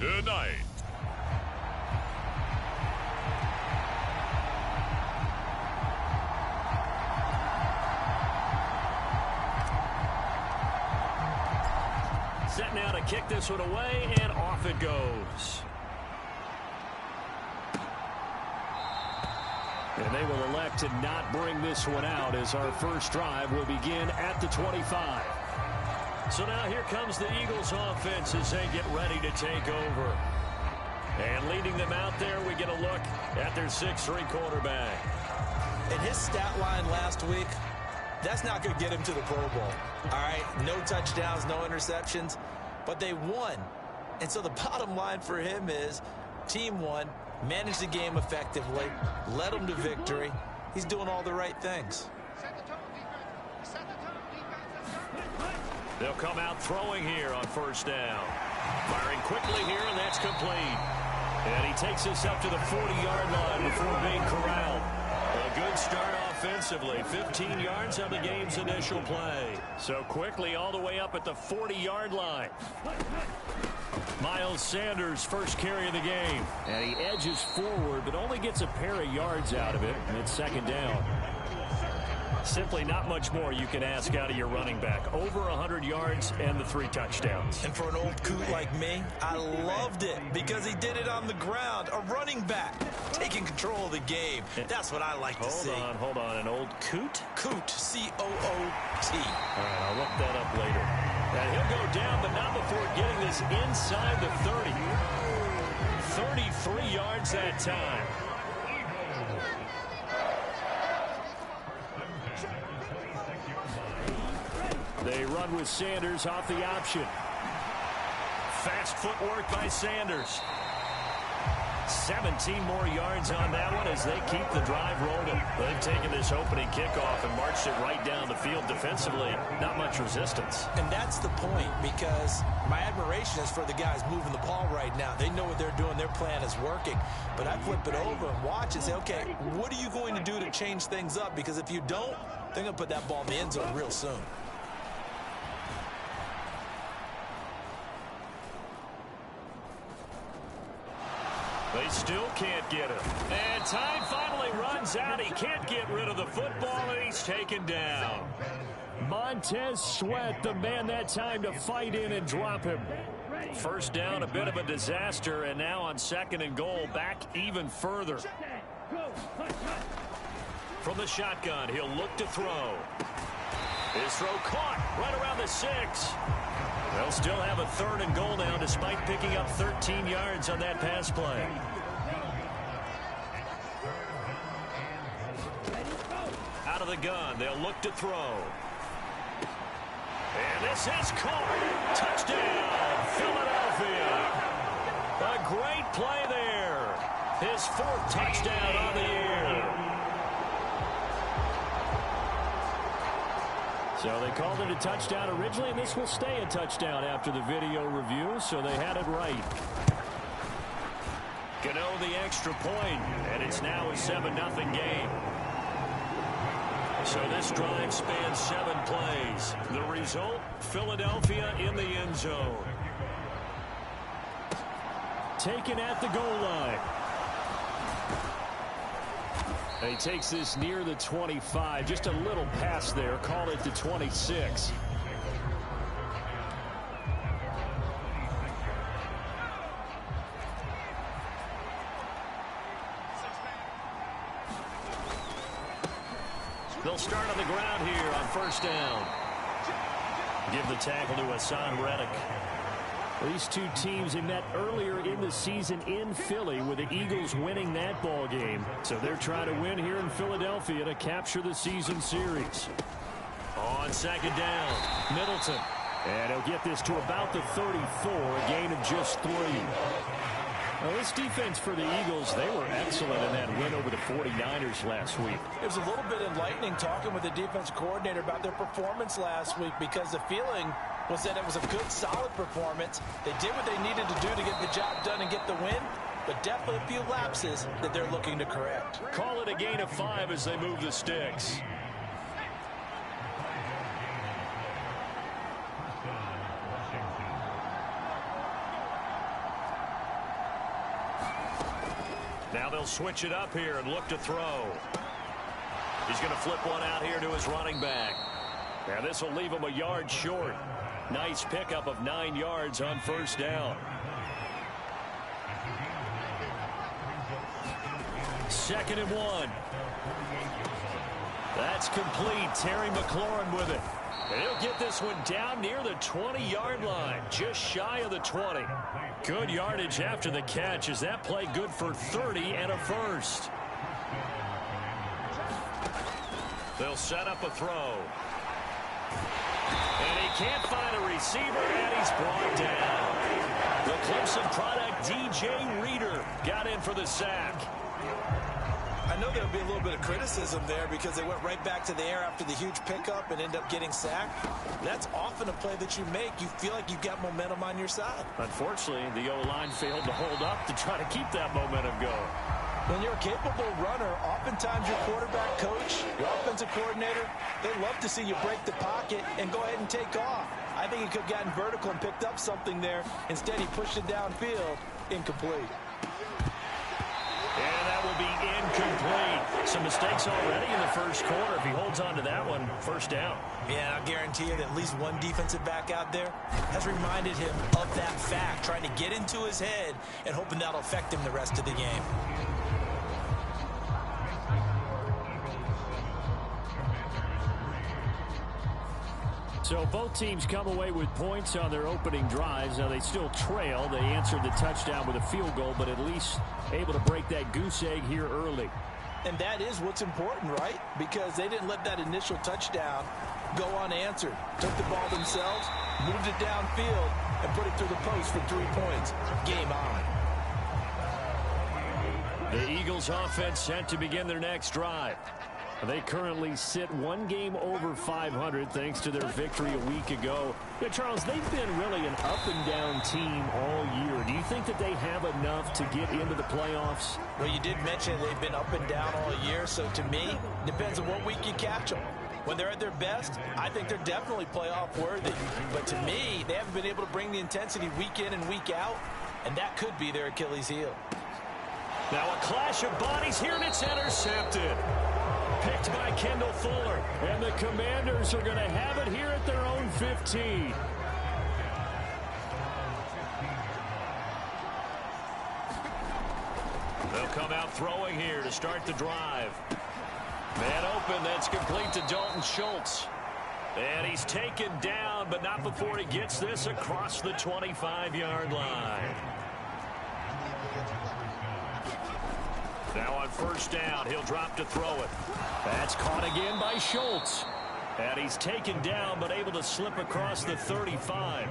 tonight. Set now to kick this one away, and off it goes. And they will elect to not bring this one out as our first drive will begin at the 25. So now here comes the Eagles offense as they get ready to take over. And leading them out there, we get a look at their 6'3" quarterback. And his stat line last week, that's not going to get him to the Pro Bowl. All right, no touchdowns, no interceptions, but they won. And so the bottom line for him is team won, managed the game effectively, led them to victory. He's doing all the right things. They'll come out throwing here on first down. Firing quickly here, and that's complete. And he takes this up to the 40-yard line before being corralled. A good start offensively. 15 yards on the game's initial play. So quickly all the way up at the 40-yard line. Miles Sanders first carry of the game. And he edges forward, but only gets a pair of yards out of it. And it's second down. Simply not much more you can ask out of your running back. Over 100 yards and the 3 touchdowns. And for an old coot like me, I loved it because he did it on the ground. A running back taking control of the game. That's what I like to see. Hold on. An old coot? Coot, C-O-O-T. All right, I'll look that up later. And he'll go down, but not before getting this inside the 30. 33 yards that time. They run with Sanders off the option. Fast footwork by Sanders. 17 more yards on that one as they keep the drive rolling. They've taken this opening kickoff and marched it right down the field defensively. Not much resistance. And that's the point, because my admiration is for the guys moving the ball right now. They know what they're doing. Their plan is working. But I flip it over and watch and say, okay, what are you going to do to change things up? Because if you don't, they're going to put that ball in the end zone real soon. They still can't get him. And time finally runs out. He can't get rid of the football, and he's taken down. Montez Sweat, the man that time to fight in and drop him. First down, a bit of a disaster, and now on 2nd and goal, back even further. From the shotgun, he'll look to throw. His throw caught right around the 6. They'll still have a 3rd and goal now despite picking up 13 yards on that pass play. Out of the gun, they'll look to throw. And this is caught. Touchdown, Philadelphia. A great play there. His 4th touchdown on the year. So they called it a touchdown originally, and this will stay a touchdown after the video review, so they had it right. Gano the extra point, and it's now a 7-0 game. So this drive spans 7 plays. The result, Philadelphia in the end zone. Taken at the goal line. And he takes this near the 25. Just a little pass there. Call it the 26. They'll start on the ground here on first down. Give the tackle to Hassan Reddick. These two teams, they met earlier in the season in Philly with the Eagles winning that ball game. So they're trying to win here in Philadelphia to capture the season series. On 2nd down, Middleton. And he'll get this to about the 34, a gain of just 3. Well, this defense for the Eagles, they were excellent in that win over the 49ers last week. It was a little bit enlightening talking with the defense coordinator about their performance last week, because the feeling was that it was a good, solid performance. They did what they needed to do to get the job done and get the win, but definitely a few lapses that they're looking to correct. Call it a gain of 5 as they move the sticks. Now they'll switch it up here and look to throw. He's going to flip one out here to his running back. And this will leave him a yard short. Nice pickup of 9 yards on first down. Second and 1. That's complete. Terry McLaurin with it. And he'll get this one down near the 20-yard line, just shy of the 20. Good yardage after the catch. Is that play good for 30 and a first? They'll set up a throw. And he can't find a receiver, and he's brought down. The Clemson product, DJ Reader, got in for the sack. I know there'll be a little bit of criticism there because they went right back to the air after the huge pickup and end up getting sacked. That's often a play that you make. You feel like you've got momentum on your side. Unfortunately, the O-line failed to hold up to try to keep that momentum going. When you're a capable runner, oftentimes your quarterback coach, your offensive coordinator, they love to see you break the pocket and go ahead and take off. I think he could have gotten vertical and picked up something there. Instead, he pushed it downfield. Incomplete. And that will be incomplete. Some mistakes already in the first quarter. If he holds on to that one, first down. Yeah, I'll guarantee you that at least one defensive back out there has reminded him of that fact, trying to get into his head and hoping that'll affect him the rest of the game. So both teams come away with points on their opening drives. Now they still trail. They answered the touchdown with a field goal, but at least able to break that goose egg here early. And that is what's important, right? Because they didn't let that initial touchdown go unanswered. Took the ball themselves, moved it downfield, and put it through the post for 3 points. Game on. The Eagles offense set to begin their next drive. They currently sit 1 game over 500 thanks to their victory a week ago. Yeah, Charles, they've been really an up-and-down team all year. Do you think that they have enough to get into the playoffs? Well, you did mention they've been up and down all year, so to me, depends on what week you catch them. When they're at their best, I think they're definitely playoff worthy. But to me, they haven't been able to bring the intensity week in and week out, and that could be their Achilles heel. Now a clash of bodies here, and it's intercepted. Picked by Kendall Fuller, and the Commanders are going to have it here at their own 15. They'll come out throwing here to start the drive. Man open, that's complete to Dalton Schultz. And he's taken down, but not before he gets this across the 25-yard line. Now on first down, he'll drop to throw it. That's caught again by Schultz. And he's taken down, but able to slip across the 35.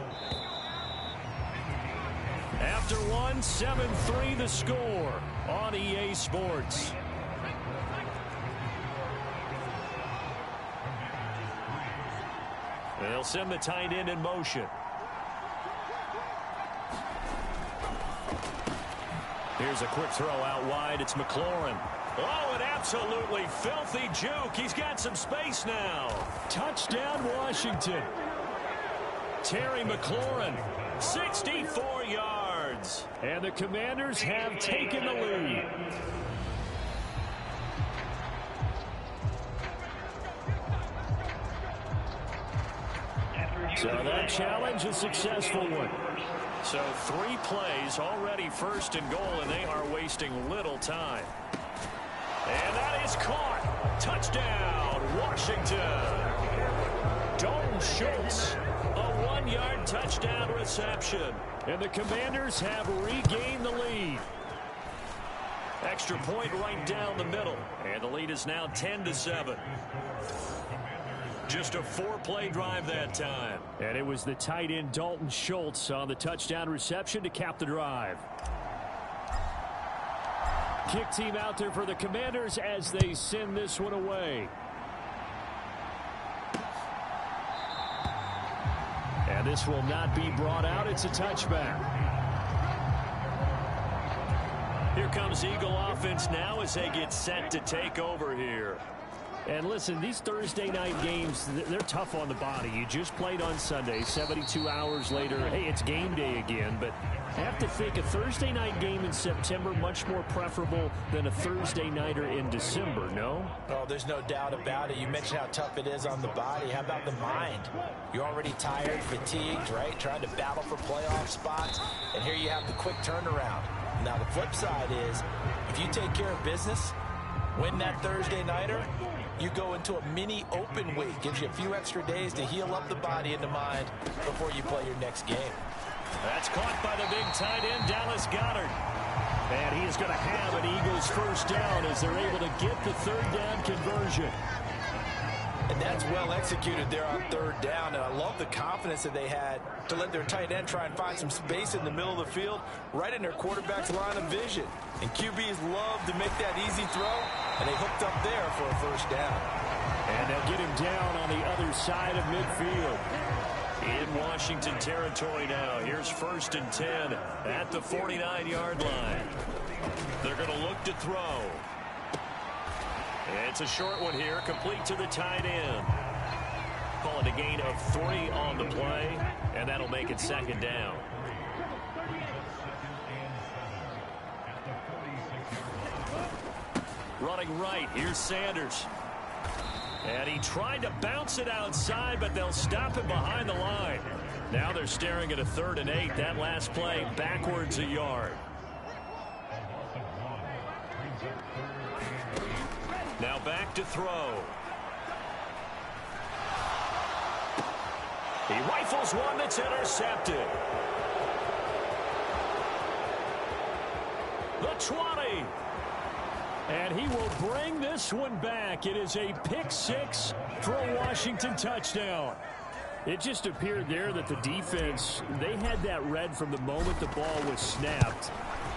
After one, 7-3 the score on EA Sports. They'll send the tight end in motion. Here's a quick throw out wide. It's McLaurin. Oh, an absolutely filthy juke. He's got some space now. Touchdown, Washington. Terry McLaurin, 64 yards. And the Commanders have taken the lead. So that challenge, a successful one. So 3 plays already first and goal, and they are wasting little time. And that is caught. Touchdown, Washington. Dalton Schultz, a 1-yard touchdown reception. And the Commanders have regained the lead. Extra point right down the middle. And the lead is now 10-7. Just a 4-play drive that time. And it was the tight end Dalton Schultz on the touchdown reception to cap the drive. Kick team out there for the Commanders as they send this one away. And this will not be brought out. It's a touchback. Here comes Eagle offense now as they get set to take over here. And listen, these Thursday night games, they're tough on the body. You just played on Sunday, 72 hours later, hey, it's game day again. But I have to think a Thursday night game in September much more preferable than a Thursday nighter in December, no? Oh, there's no doubt about it. You mentioned how tough it is on the body. How about the mind? You're already tired, fatigued, right? Trying to battle for playoff spots. And here you have the quick turnaround. Now, the flip side is, if you take care of business, win that Thursday nighter, you go into a mini open week. Gives you a few extra days to heal up the body and the mind before you play your next game. That's caught by the big tight end, Dallas Goedert. And he is going to have an Eagles first down as they're able to get the third down conversion. And that's well executed there on third down. And I love the confidence that they had to let their tight end try and find some space in the middle of the field, right in their quarterback's line of vision. And QBs love to make that easy throw, and they hooked up there for a first down. And they'll get him down on the other side of midfield. In Washington territory now. Here's 1st and 10 at the 49-yard line. They're going to look to throw. It's a short one here, complete to the tight end. Call it a gain of 3 on the play, and that'll make it 2nd down. Running right, here's Sanders. And he tried to bounce it outside, but they'll stop him behind the line. Now they're staring at a 3rd and 8. That last play backwards a yard. Now back to throw. He rifles one that's intercepted. The 20. And he will bring this one back. It is a pick 6 for a Washington touchdown. It just appeared there that the defense, they had that read from the moment the ball was snapped.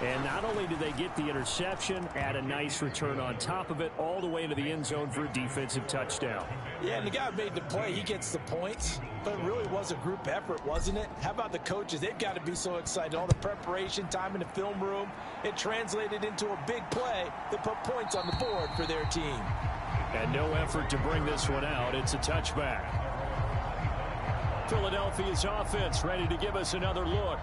And not only did they get the interception, add a nice return on top of it, all the way into the end zone for a defensive touchdown. Yeah, and the guy who made the play, he gets the points. But it really was a group effort, wasn't it? How about the coaches? They've got to be so excited. All the preparation, time in the film room, it translated into a big play that put points on the board for their team. And no effort to bring this one out. It's a touchback. Philadelphia's offense ready to give us another look.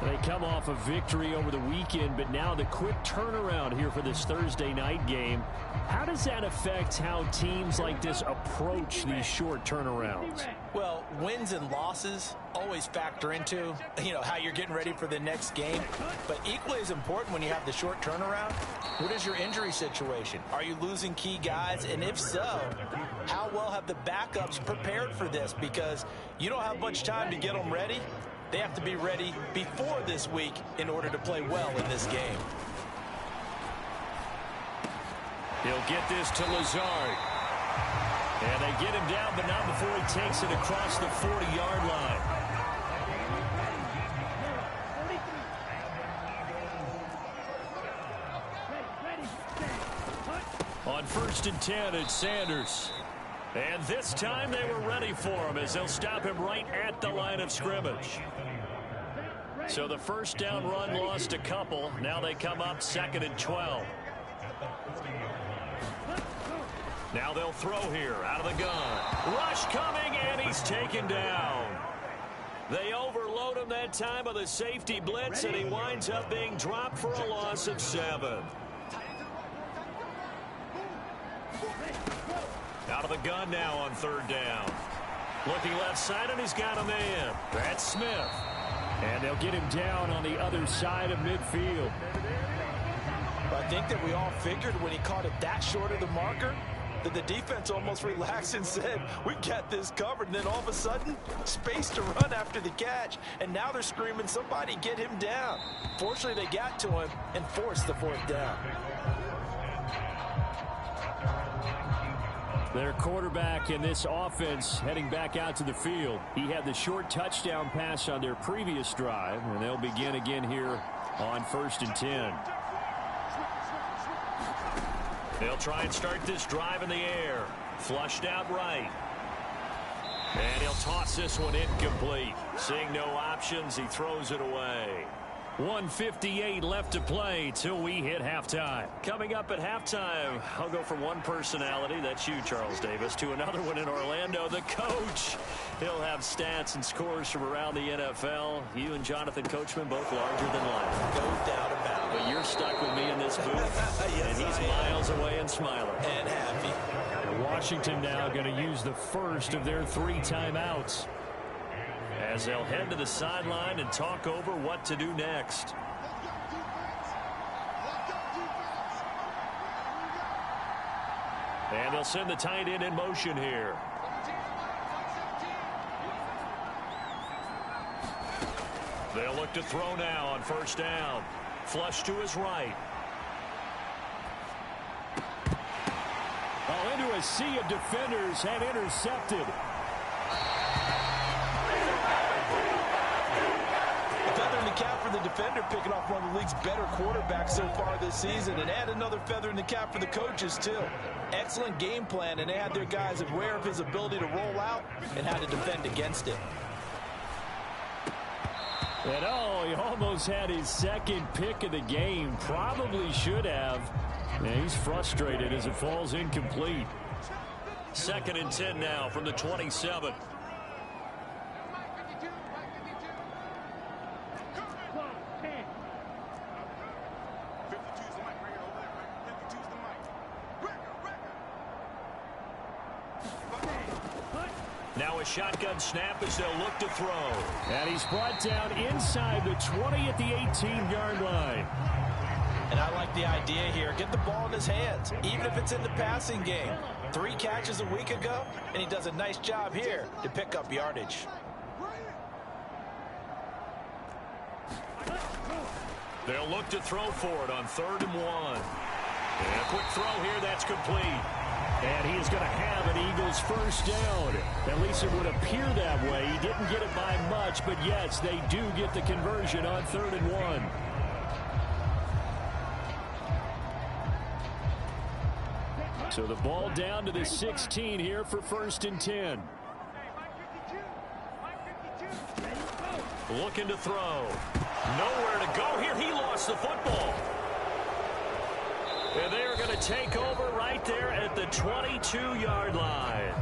They come off a victory over the weekend, but now the quick turnaround here for this Thursday night game. How does that affect how teams like this approach these short turnarounds? Well, wins and losses always factor into, how you're getting ready for the next game. But equally as important when you have the short turnaround, what is your injury situation? Are you losing key guys? And if so, how well have the backups prepared for this? Because you don't have much time to get them ready. They have to be ready before this week in order to play well in this game. He'll get this to Lazard. And they get him down, but not before he takes it across the 40-yard line. On 1st and 10, it's Sanders. And this time they were ready for him as they'll stop him right at the line of scrimmage. So the first down run lost a couple. Now they come up 2nd and 12. Now they'll throw here out of the gun. Rush coming, and he's taken down. They overload him that time with a safety blitz, and he winds up being dropped for a loss of 7. Out of the gun now on 3rd down. Looking left side, and he's got a man. That's Smith. And they'll get him down on the other side of midfield. I think that we all figured when he caught it that short of the marker that the defense almost relaxed and said, we've got this covered. And then all of a sudden, space to run after the catch. And now they're screaming, somebody get him down. Fortunately, they got to him and forced the 4th down. Their quarterback in this offense heading back out to the field. He had the short touchdown pass on their previous drive, and they'll begin again here on 1st and 10. They'll try and start this drive in the air. Flushed out right. And he'll toss this one incomplete. Seeing no options, he throws it away. 1:58 left to play till we hit halftime. Coming up at halftime, I'll go from one personality, that's you, Charles Davis, to another one in Orlando, the coach. He'll have stats and scores from around the NFL. You and Jonathan Coachman both larger than life. No doubt about it. But you're stuck with me in this booth, yes, and he's miles away and smiling. And happy. And Washington now going to use the first of their 3 timeouts, as they'll head to the sideline and talk over what to do next. And they'll send the tight end in motion here. They'll look to throw now on first down. Flush to his right. Oh, into a sea of defenders and intercepted. Feather in the cap for the defender, picking off one of the league's better quarterbacks so far this season, and add another feather in the cap for the coaches too. Excellent game plan, and they had their guys aware of his ability to roll out and how to defend against it. And oh, he almost had his second pick of the game. Probably should have. And he's frustrated as it falls incomplete. 2nd and 10 now from the 27. Now a shotgun snap as they'll look to throw. And he's brought down inside the 20 at the 18-yard line. And I like the idea here. Get the ball in his hands, even if it's in the passing game. 3 catches a week ago, and he does a nice job here to pick up yardage. They'll look to throw for it on 3rd and 1. And a quick throw here, that's complete. And he is going to have an Eagles first down. At least it would appear that way. He didn't get it by much, but yes, they do get the conversion on 3rd and 1. So the ball down to the 16 here for 1st and 10. Looking to throw. Nowhere to go here. He lost the football. And they are going to take over right there at the 22-yard line.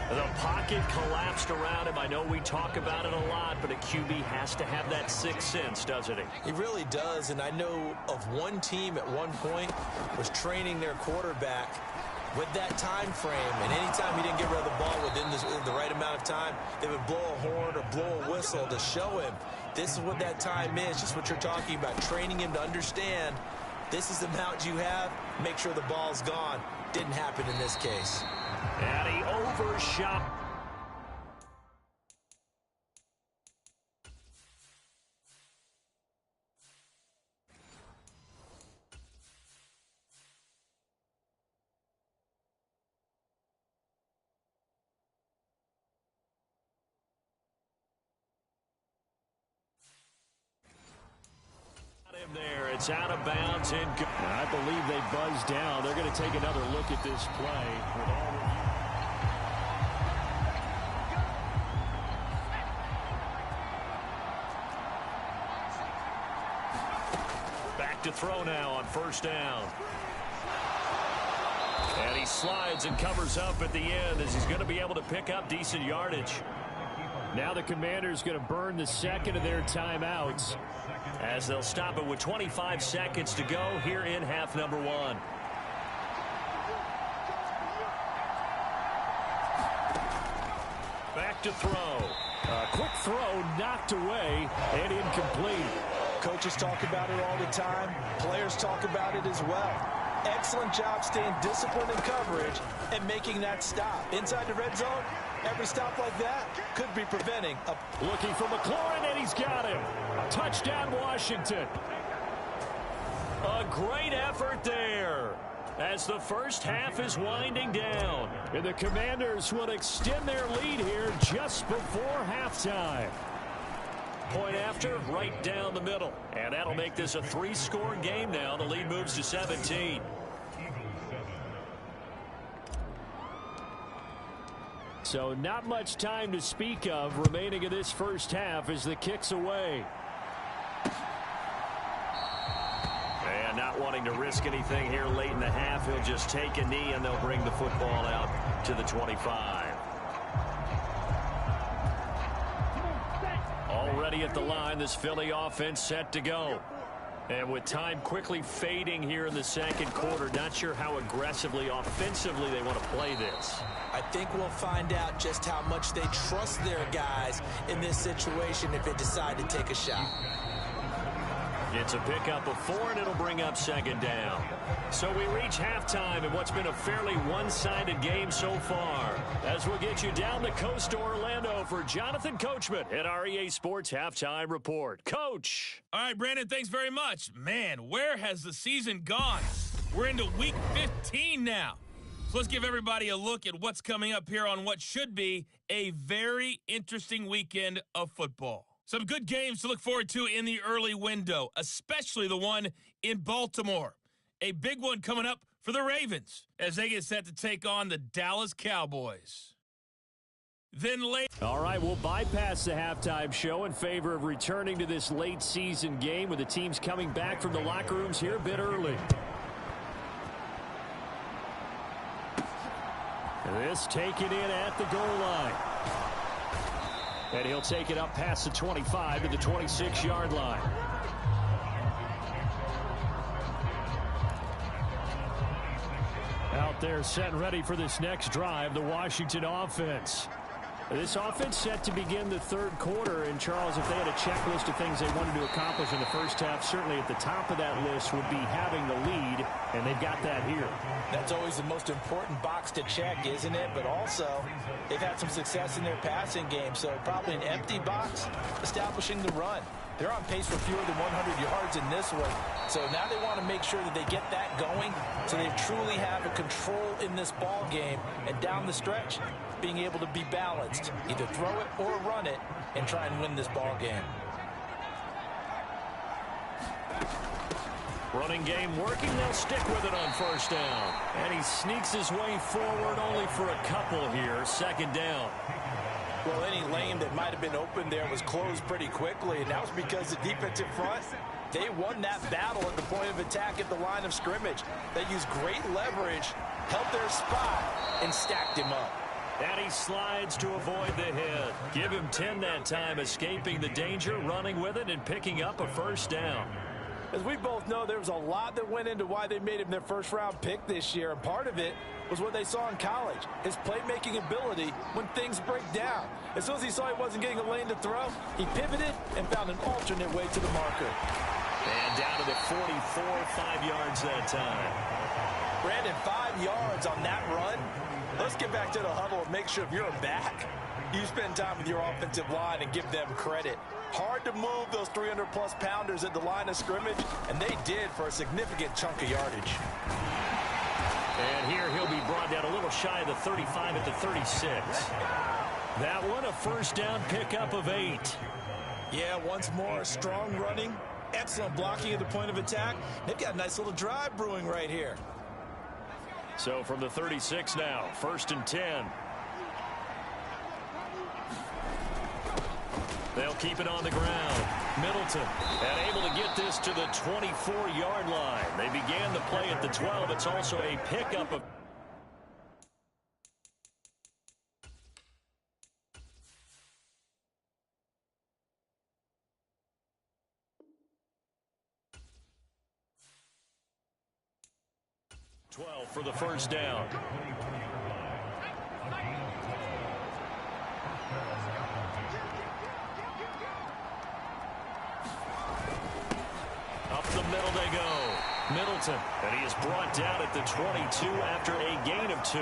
The pocket collapsed around him. I know we talk about it a lot, but a QB has to have that 6th sense, doesn't he? He really does, and I know of one team at one point was training their quarterback with that time frame, and anytime he didn't get rid of the ball within the right amount of time, they would blow a horn or blow a whistle to show him this is what that time is, just what you're talking about, training him to understand this is the amount you have, make sure the ball's gone. Didn't happen in this case. And he overshot. There, it's out of bounds. And I believe they buzzed down. They're going to take another look at this play. Back to throw now on first down. And he slides and covers up at the end as he's going to be able to pick up decent yardage. Now the Commanders going to burn the 2nd of their timeouts, as they'll stop it with 25 seconds to go here in half number 1. Back to throw. A quick throw knocked away and incomplete. Coaches talk about it all the time. Players talk about it as well. Excellent job staying disciplined in coverage and making that stop. Inside the red zone, every stop like that could be preventing a... Looking for McLaurin, and he's got him. Touchdown, Washington. A great effort there as the first half is winding down. And the Commanders will extend their lead here just before halftime. Point after, right down the middle. And that'll make this a 3-score game now. The lead moves to 17. So not much time to speak of remaining in this first half as the kick's away. wanting to risk anything here late in the half. He'll just take a knee, and they'll bring the football out to the 25. Already at the line, this Philly offense set to go. And with time quickly fading here in the second quarter, not sure how aggressively, offensively they want to play this. I think we'll find out just how much they trust their guys in this situation if they decide to take a shot. It's a pickup of 4, and it'll bring up second down. So we reach halftime in what's been a fairly one-sided game so far. As we'll get you down the coast to Orlando for Jonathan Coachman at our EA Sports Halftime Report. Coach! All right, Brandon, thanks very much. Man, where has the season gone? We're into week 15 now. So let's give everybody a look at what's coming up here on what should be a very interesting weekend of football. Some good games to look forward to in the early window, especially the one in Baltimore. A big one coming up for the Ravens as they get set to take on the Dallas Cowboys. Then late. All right, we'll bypass the halftime show in favor of returning to this late season game with the teams coming back from the locker rooms here a bit early. This taken in at the goal line. And he'll take it up past the 25 to the 26-yard line. Out there set and ready for this next drive, the Washington offense. This offense set to begin the third quarter. And, Charles, if they had a checklist of things they wanted to accomplish in the first half, certainly at the top of that list would be having the lead, and they've got that here. That's always the most important box to check, isn't it? But also, they've had some success in their passing game, so probably an empty box establishing the run. They're on pace for fewer than 100 yards in this one. So now they want to make sure that they get that going so they truly have a control in this ball game. And down the stretch, being able to be balanced, either throw it or run it, and try and win this ball game. Running game working. They'll stick with it on first down. And he sneaks his way forward only for a couple here. Second down. Well, any lane that might have been open there was closed pretty quickly, and that was because the defensive front, they won that battle at the point of attack at the line of scrimmage. They used great leverage, held their spot, and stacked him up. And he slides to avoid the hit. Give him 10 that time, escaping the danger, running with it, and picking up a first down. As we both know, there was a lot that went into why they made him their first-round pick this year, and part of it was what they saw in college, his playmaking ability when things break down. As soon as he saw he wasn't getting a lane to throw, he pivoted and found an alternate way to the marker. And down to the 44, 5 yards that time. Brandon, 5 yards on that run. Let's get back to the huddle and make sure if you're back, you spend time with your offensive line and give them credit. Hard to move those 300-plus pounders at the line of scrimmage, and they did for a significant chunk of yardage. And here he'll be brought down a little shy of the 35 at the 36. That one, a first down pickup of 8. Yeah, once more, strong running, excellent blocking at the point of attack. They've got a nice little drive brewing right here. So from the 36 now, 1st and 10. They'll keep it on the ground. Middleton, and able to get this to the 24-yard line. They began the play at the 12. It's also a pickup of... for the first down. Up the middle they go. Middleton, and he is brought down at the 22 after a gain of 2.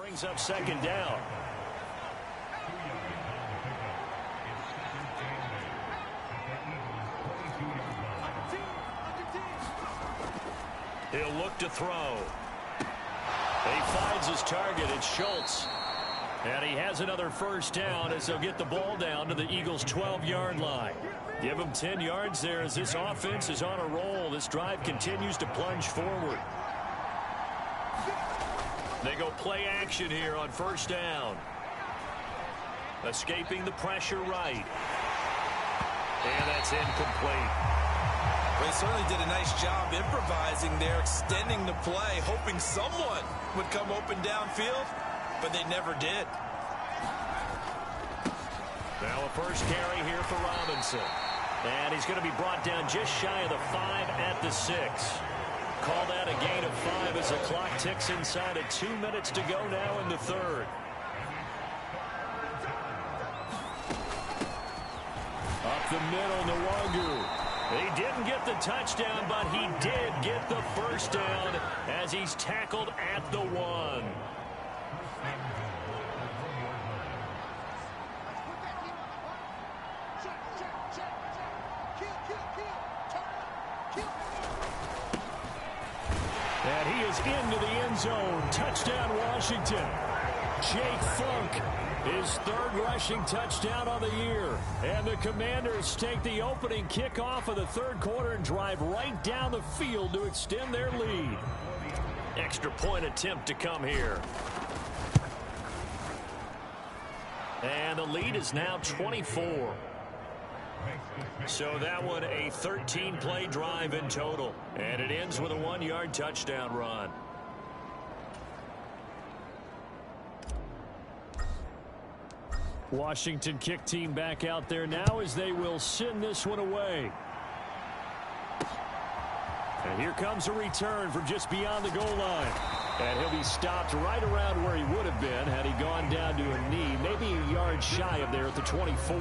brings up second down. He'll look to throw. He finds his target. It's Schultz. And he has another first down as they'll get the ball down to the Eagles' 12-yard line. Give him 10 yards there as this offense is on a roll. This drive continues to plunge forward. They go play action here on first down. Escaping the pressure right. And that's incomplete. They certainly did a nice job improvising there, extending the play, hoping someone would come open downfield, but they never did. Now a first carry here for Robinson. And he's going to be brought down just shy of the 5 at the 6. Call that a gain of 5 as the clock ticks inside of 2 minutes to go now in the third. Up the middle, Nwangu. He didn't get the touchdown, but he did get the first down as he's tackled at the 1. And he is into the end zone. Touchdown, Washington. Jake Funk, his third rushing touchdown of the year. And the Commanders take the opening kickoff of the third quarter and drive right down the field to extend their lead. Extra point attempt to come here. And the lead is now 24. So that one a 13-play drive in total. And it ends with a 1-yard touchdown run. Washington kick team back out there now as they will send this one away. And here comes a return from just beyond the goal line. And he'll be stopped right around where he would have been had he gone down to a knee, maybe a yard shy of there at the 24.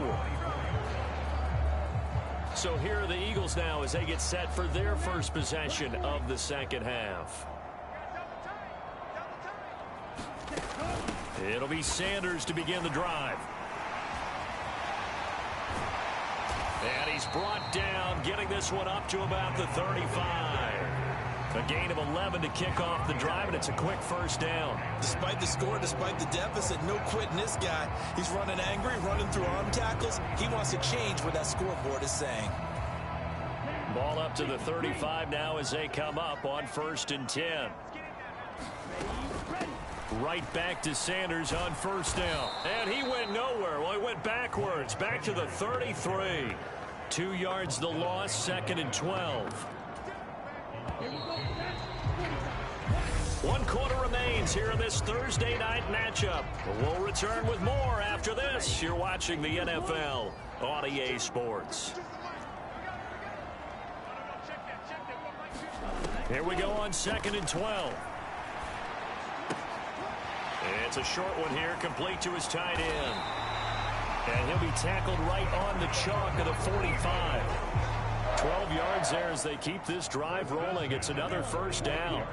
So here are the Eagles now as they get set for their first possession of the second half. It'll be Sanders to begin the drive. And he's brought down, getting this one up to about the 35. A gain of 11 to kick off the drive, and it's a quick first down. Despite the score, despite the deficit, no quitting this guy. He's running angry, running through arm tackles. He wants to change what that scoreboard is saying. Ball up to the 35 now as they come up on 1st and 10. Right back to Sanders on first down. And he went nowhere. Well, he went backwards, back to the 33. 2 yards the loss, 2nd and 12. 1 quarter remains here in this Thursday night matchup. We'll return with more after this. You're watching the NFL on EA Sports. Here we go on 2nd and 12. It's a short one here, complete to his tight end. And he'll be tackled right on the chalk of the 45. 12 yards there as they keep this drive rolling. It's another first down.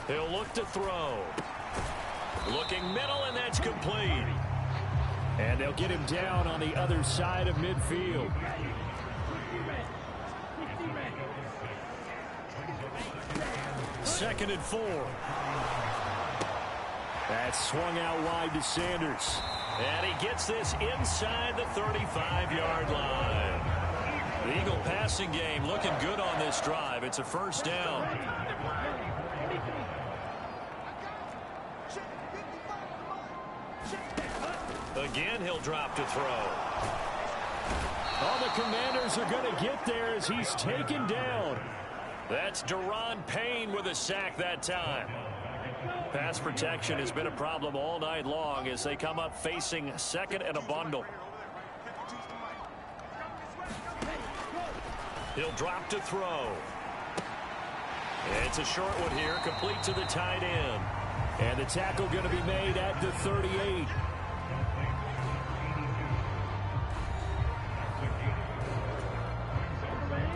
He'll look to throw. Looking middle, and that's complete. And they'll get him down on the other side of midfield. Second and 4. That's swung out wide to Sanders. And he gets this inside the 35-yard line. The Eagle passing game looking good on this drive. It's a first down. Again, he'll drop to throw. Oh, the Commanders are going to get there as he's taken down. That's Deron Payne with a sack that time. Pass protection has been a problem all night long as they come up facing 2nd and a bundle. He'll drop to throw. It's a short one here, complete to the tight end. And the tackle going to be made at the 38.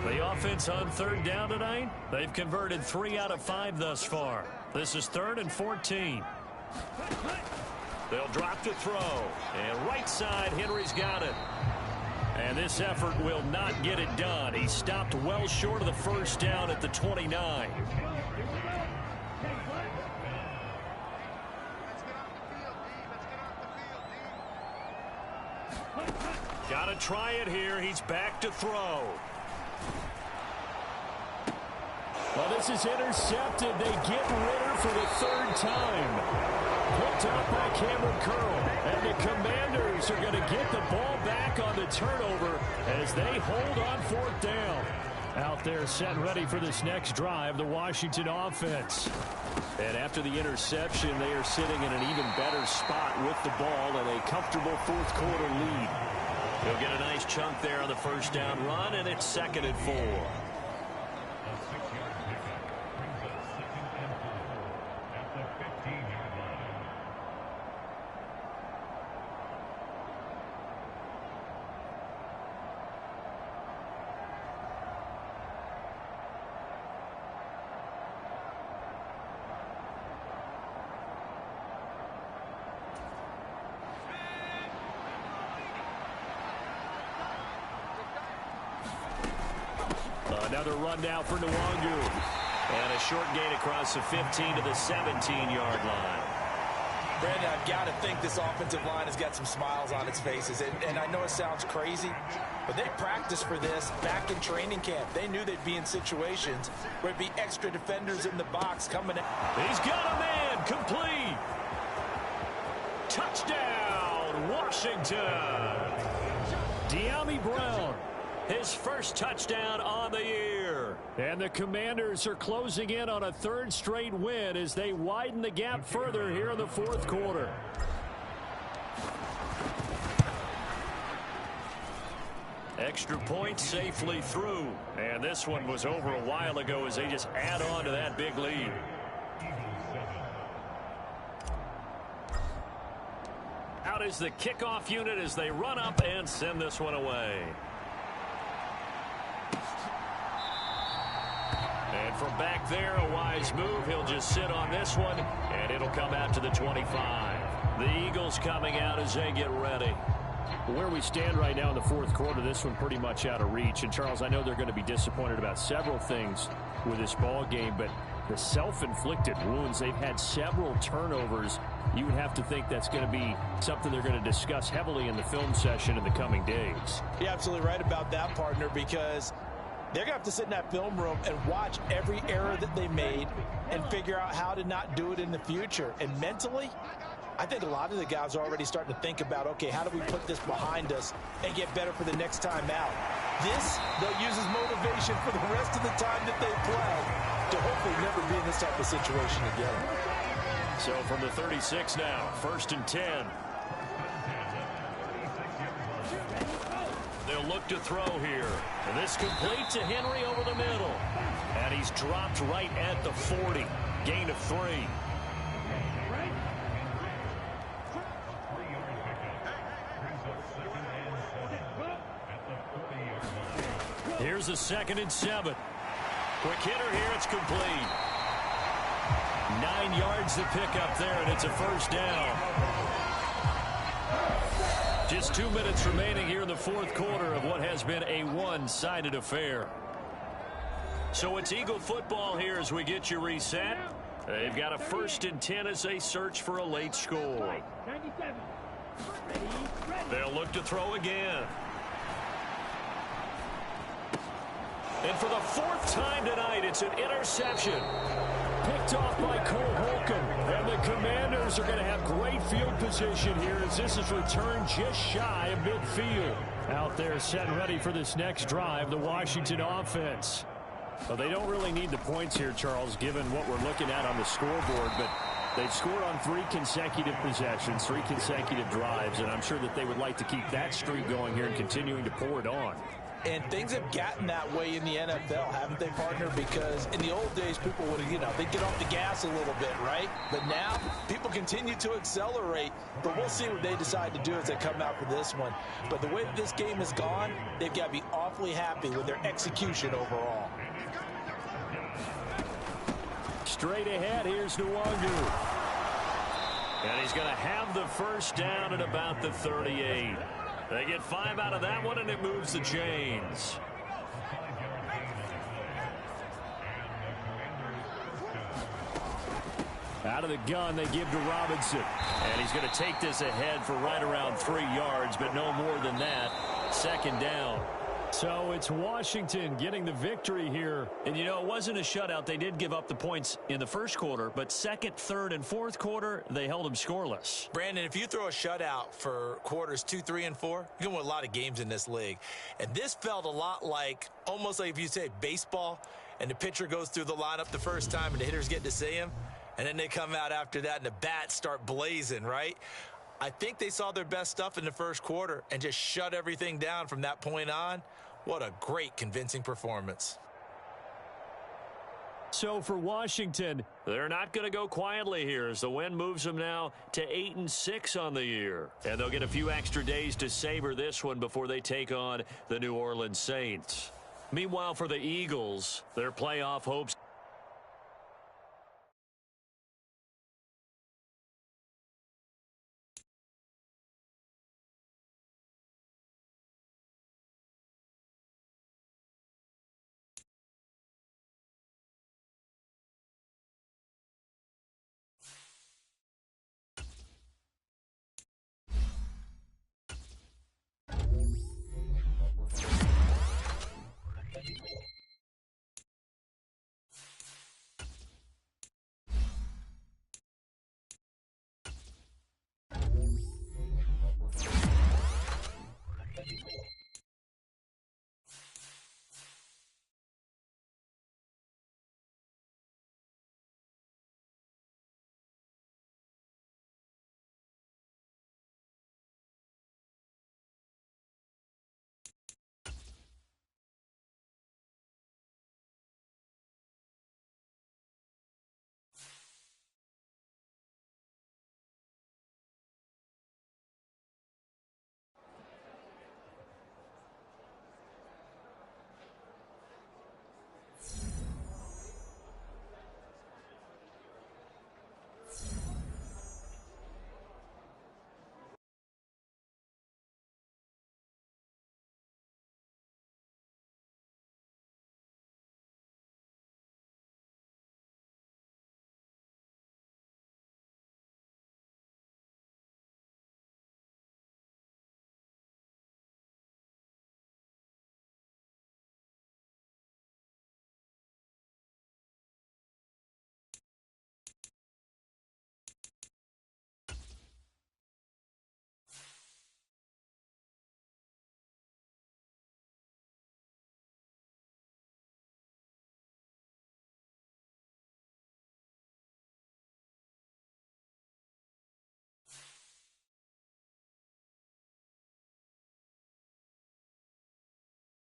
The offense on third down tonight, they've converted 3 out of 5 thus far. This is 3rd and 14. They'll drop to throw. And right side, Henry's got it. And this effort will not get it done. He stopped well short of the first down at the 29. Got to try it here. He's back to throw. Well, this is intercepted. They get Ritter for the 3rd time. Picked up by Cameron Curl. And the Commanders are going to get the ball back on the turnover as they hold on 4th down. Out there set and ready for this next drive, the Washington offense. And after the interception, they are sitting in an even better spot with the ball and a comfortable 4th quarter lead. He'll get a nice chunk there on the first down run, and it's 2nd and 4. Another run down for Nwangu. And a short gain across the 15 to the 17-yard line. Brandon, I've got to think this offensive line has got some smiles on its faces. And I know it sounds crazy, but they practiced for this back in training camp. They knew they'd be in situations where it'd be extra defenders in the box coming in. He's got a man. Complete. Touchdown, Washington. De'Ami Brown. His first touchdown on the year. And the Commanders are closing in on a 3rd straight win as they widen the gap further here in the 4th quarter. Extra point safely through. And this one was over a while ago as they just add on to that big lead. Out is the kickoff unit as they run up and send this one away. And from back there, a wise move. He'll just sit on this one, and it'll come out to the 25. The Eagles coming out as they get ready. Where we stand right now in the 4th quarter, this one pretty much out of reach. And, Charles, I know they're going to be disappointed about several things with this ball game, but the self-inflicted wounds, they've had several turnovers. You would have to think that's going to be something they're going to discuss heavily in the film session in the coming days. You're absolutely right about that, partner, because they're going to have to sit in that film room and watch every error that they made and figure out how to not do it in the future. And mentally, I think a lot of the guys are already starting to think about, okay, how do we put this behind us and get better for the next time out? This, they'll use as motivation for the rest of the time that they play to hopefully never be in this type of situation again. So from the 36 now, 1st and 10. They'll look to throw here. And this complete to Henry over the middle. And he's dropped right at the 40. Gain of 3. Here's a 2nd and 7. Quick hitter here. It's complete. 9 yards to pick up there, and it's a 1st down. Just 2 minutes remaining here in the 4th quarter of what has been a one-sided affair. So it's Eagle football here as we get you reset. They've got a 1st and 10 as they search for a late score. They'll look to throw again. And for the 4th time tonight, it's an interception. Picked off by Cole Holcomb. And the Commanders are going to have great field position here as this is returned just shy of midfield. Out there set and ready for this next drive, the Washington offense. Well, they don't really need the points here, Charles, given what we're looking at on the scoreboard. But they've scored on 3 consecutive possessions, 3 consecutive drives, and I'm sure that they would like to keep that streak going here and continuing to pour it on. And things have gotten that way in the NFL, haven't they, partner? Because in the old days, people would, they'd get off the gas a little bit, right? But now, people continue to accelerate. But we'll see what they decide to do as they come out for this one. But the way that this game has gone, they've got to be awfully happy with their execution overall. Straight ahead, here's Nwangu. And he's going to have the first down at about the 38. They get 5 out of that one, and it moves the chains. Out of the gun, they give to Robinson. And he's going to take this ahead for right around 3 yards, but no more than that. Second down. So it's Washington getting the victory here. And, it wasn't a shutout. They did give up the points in the first quarter, but second, third, and fourth quarter, they held them scoreless. Brandon, if you throw a shutout for quarters 2, 3, and 4, you're going to win a lot of games in this league. And this felt a lot like, almost like if you say baseball, and the pitcher goes through the lineup the first time, and the hitters get to see him, and then they come out after that, and the bats start blazing, right? I think they saw their best stuff in the first quarter and just shut everything down from that point on. What a great, convincing performance. So for Washington, they're not going to go quietly here as the win moves them now to 8-6 on the year. And they'll get a few extra days to savor this one before they take on the New Orleans Saints. Meanwhile, for the Eagles, their playoff hopes